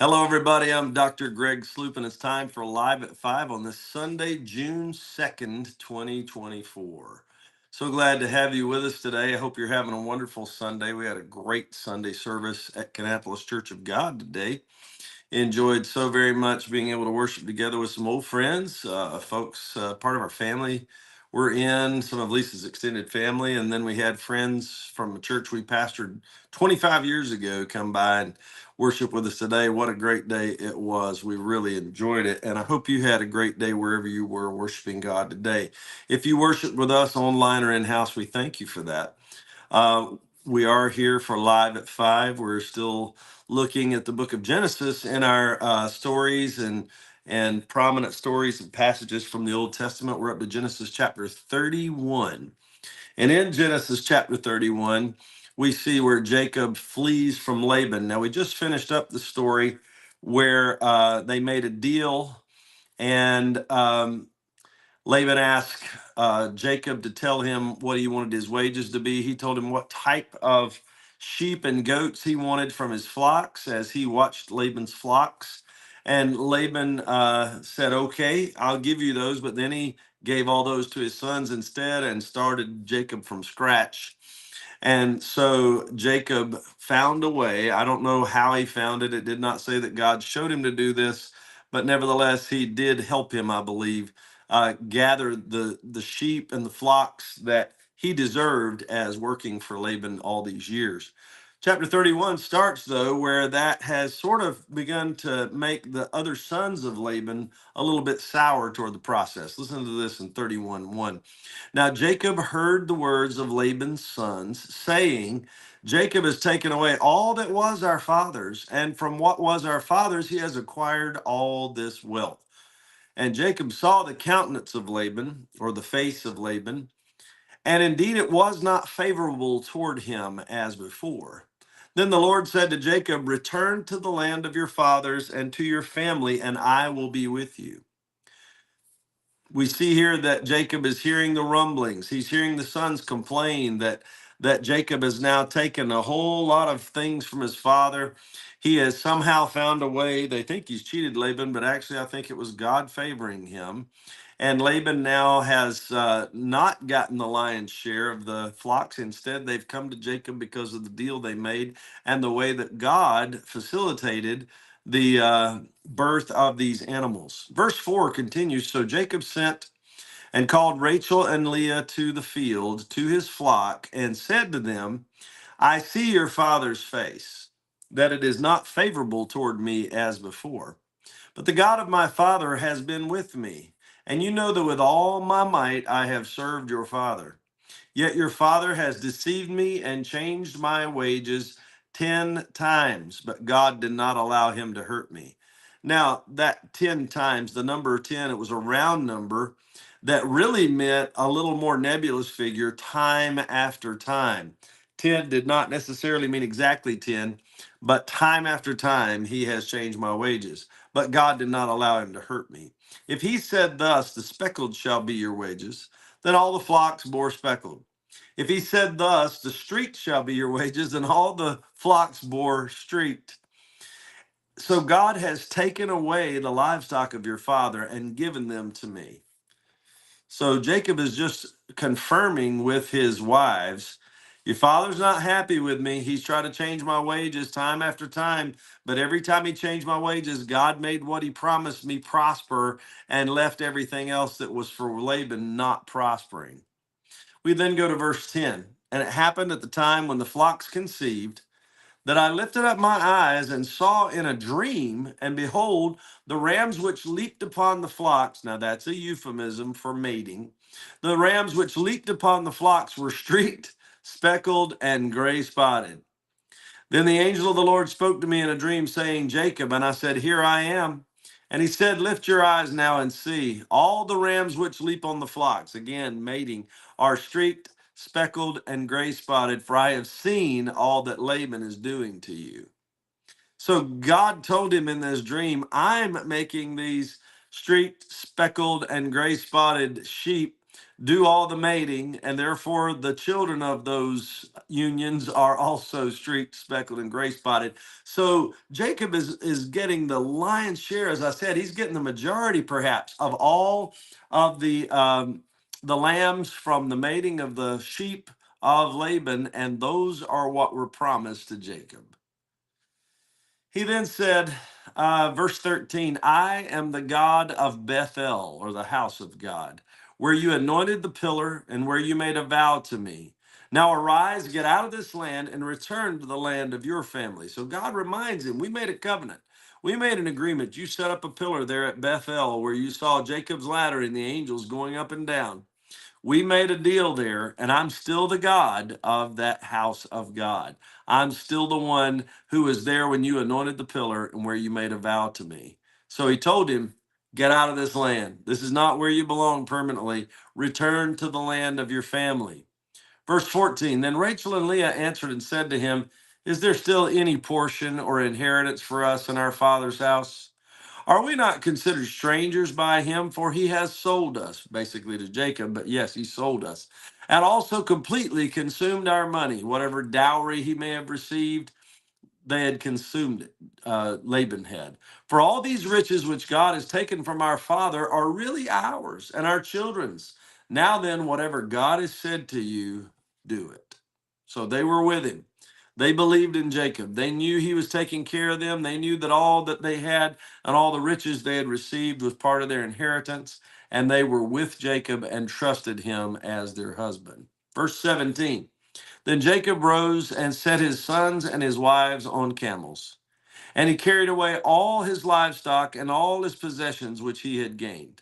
Hello, everybody. I'm Dr. Greg Sloop, and it's time for Live at 5 on this Sunday, June 2nd, 2024. So glad to have you with us today. I hope you're having a wonderful Sunday. We had a great Sunday service at Kannapolis Church of God today. Enjoyed so very much being able to worship together with some old friends, folks, part of our family. We're in some of Lisa's extended family, and then we had friends from a church we pastored 25 years ago come by and worship with us today. What a great day it was. We really enjoyed it, and I hope you had a great day wherever you were worshiping God today. If you worship with us online or in house, we thank you for that. Uh, we are here for Live at 5. We're still looking at the book of Genesis in our stories and prominent stories and passages from the Old Testament. We're up to Genesis chapter 31. And in Genesis chapter 31, we see where Jacob flees from Laban. Now, we just finished up the story where they made a deal and Laban asked Jacob to tell him what he wanted his wages to be. He told him what type of sheep and goats he wanted from his flocks as he watched Laban's flocks. And Laban said, okay, I'll give you those. But then he gave all those to his sons instead and started Jacob from scratch. And so Jacob found a way. I don't know how he found it. It did not say that God showed him to do this, but nevertheless, he did help him, I believe, gather the sheep and the flocks that he deserved as working for Laban all these years. Chapter 31 starts, though, where that has sort of begun to make the other sons of Laban a little bit sour toward the process. Listen to this in 31:1. Now Jacob heard the words of Laban's sons, saying, Jacob has taken away all that was our father's, and from what was our father's he has acquired all this wealth. And Jacob saw the countenance of Laban, or the face of Laban, and indeed it was not favorable toward him as before. Then the Lord said to Jacob, return to the land of your fathers and to your family, and I will be with you. We see here that Jacob is hearing the rumblings. He's hearing the sons complain that Jacob has now taken a whole lot of things from his father. He has somehow found a way. They think he's cheated Laban, but actually I think it was God favoring him. And Laban now has not gotten the lion's share of the flocks. Instead, they've come to Jacob because of the deal they made and the way that God facilitated the birth of these animals. Verse 4 continues. So Jacob sent and called Rachel and Leah to the field to his flock and said to them, I see your father's face, that it is not favorable toward me as before. But the God of my father has been with me, and you know that with all my might I have served your father. Yet your father has deceived me and changed my wages 10 times, but God did not allow him to hurt me. Now, that 10 times, the number 10, it was a round number that really meant a little more nebulous figure, time after time. 10 did not necessarily mean exactly 10, but time after time, he has changed my wages. But God did not allow him to hurt me. If he said thus, the speckled shall be your wages, then all the flocks bore speckled. If he said thus, the streaked shall be your wages, and all the flocks bore streaked. So God has taken away the livestock of your father and given them to me. So Jacob is just confirming with his wives, your father's not happy with me. He's tried to change my wages time after time, but every time he changed my wages, God made what he promised me prosper and left everything else that was for Laban not prospering. We then go to verse 10. And it happened at the time when the flocks conceived that I lifted up my eyes and saw in a dream, and behold, the rams which leaped upon the flocks. Now that's a euphemism for mating. The rams which leaped upon the flocks were streaked, speckled, and gray spotted. Then the angel of the Lord spoke to me in a dream, saying, Jacob. And I said, here I am. And he said, lift your eyes now and see. All the rams which leap on the flocks, again, mating, are streaked, speckled, and gray spotted, for I have seen all that Laban is doing to you. So God told him in this dream, I'm making these streaked, speckled, and gray spotted sheep do all the mating, and therefore the children of those unions are also streaked, speckled, and gray spotted. So Jacob is getting the lion's share. As I said, he's getting the majority, perhaps, of all of the lambs from the mating of the sheep of Laban, and those are what were promised to Jacob. He then said, verse 13, I am the God of Bethel, or the house of God, where you anointed the pillar and where you made a vow to me. Now arise, get out of this land, and return to the land of your family. So God reminds him, we made a covenant. We made an agreement. You set up a pillar there at Bethel where you saw Jacob's ladder and the angels going up and down. We made a deal there, and I'm still the God of that house of God. I'm still the one who was there when you anointed the pillar and where you made a vow to me. So he told him, get out of this land. This is not where you belong permanently. Return to the land of your family. Verse 14, then Rachel and Leah answered and said to him, is there still any portion or inheritance for us in our father's house? Are we not considered strangers by him? For he has sold us, basically to Jacob, but yes, he sold us, and also completely consumed our money. Whatever dowry he may have received, they had consumed it, Laban had. For all these riches which God has taken from our father are really ours and our children's. Now then, whatever God has said to you, do it. So they were with him. They believed in Jacob. They knew he was taking care of them. They knew that all that they had and all the riches they had received was part of their inheritance. And they were with Jacob and trusted him as their husband. Verse 17. Then Jacob rose and set his sons and his wives on camels. And he carried away all his livestock and all his possessions which he had gained,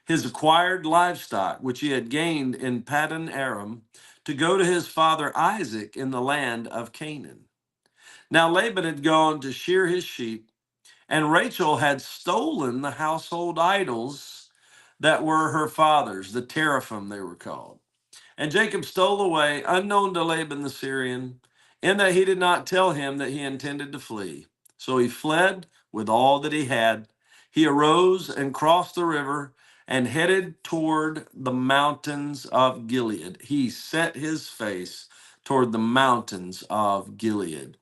his acquired livestock which he had gained in Paddan Aram, to go to his father Isaac in the land of Canaan. Now Laban had gone to shear his sheep, and Rachel had stolen the household idols that were her father's, the teraphim they were called. And Jacob stole away, unknown to Laban the Syrian, in that he did not tell him that he intended to flee. So he fled with all that he had. He arose and crossed the river and headed toward the mountains of Gilead. He set his face toward the mountains of Gilead.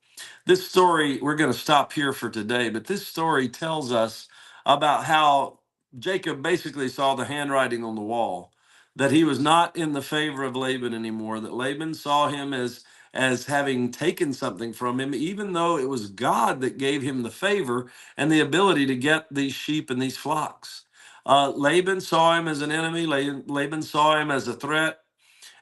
This story, we're going to stop here for today, but this story tells us about how Jacob basically saw the handwriting on the wall, that he was not in the favor of Laban anymore, that Laban saw him as having taken something from him, even though it was God that gave him the favor and the ability to get these sheep and these flocks. Laban saw him as an enemy. Laban saw him as a threat.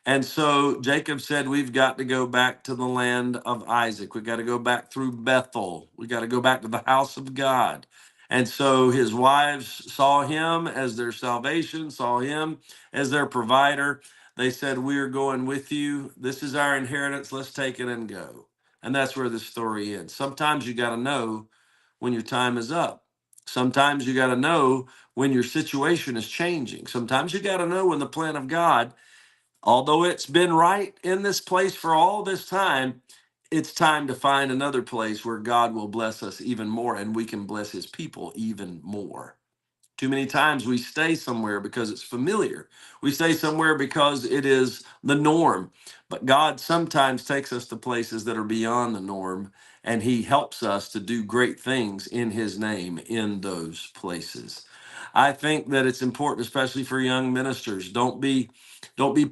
And so Jacob said, we've got to go back to the land of Isaac. We've got to go back through Bethel. We got to go back to the house of God. And so his wives saw him as their salvation, saw him as their provider. They said, we are going with you. This is our inheritance. Let's take it and go. And that's where the story ends. Sometimes you got to know when your time is up. Sometimes you got to know when your situation is changing. Sometimes you got to know when the plan of God, although it's been right in this place for all this time, it's time to find another place where God will bless us even more and we can bless his people even more. Too many times we stay somewhere because it's familiar. We stay somewhere because it is the norm. But God sometimes takes us to places that are beyond the norm, and he helps us to do great things in his name in those places. I think that it's important, especially for young ministers. Don't be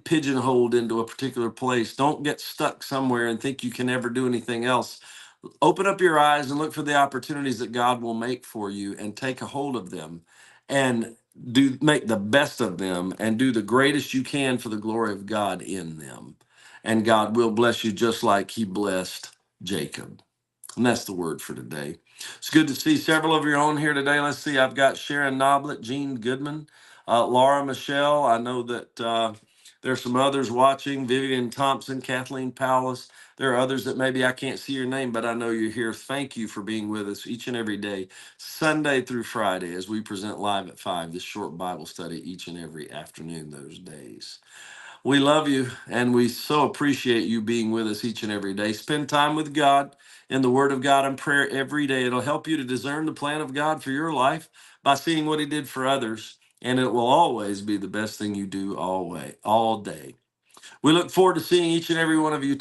pigeonholed into a particular place. Don't get stuck somewhere and think you can never do anything else. Open up your eyes and look for the opportunities that God will make for you and take a hold of them and do make the best of them and do the greatest you can for the glory of God in them. And God will bless you just like he blessed Jacob. And that's the word for today. It's good to see several of you on here today. Let's see. I've got Sharon Noblet, Jean Goodman, Laura Michelle. I know that there's some others watching. Vivian Thompson, Kathleen Powlis. There are others that maybe I can't see your name, but I know you're here. Thank you for being with us each and every day, Sunday through Friday, as we present live at 5, this short Bible study each and every afternoon those days. We love you, and we so appreciate you being with us each and every day. Spend time with God in the Word of God and prayer every day. It'll help you to discern the plan of God for your life by seeing what he did for others. and it will always be the best thing you do all day. We look forward to seeing each and every one of you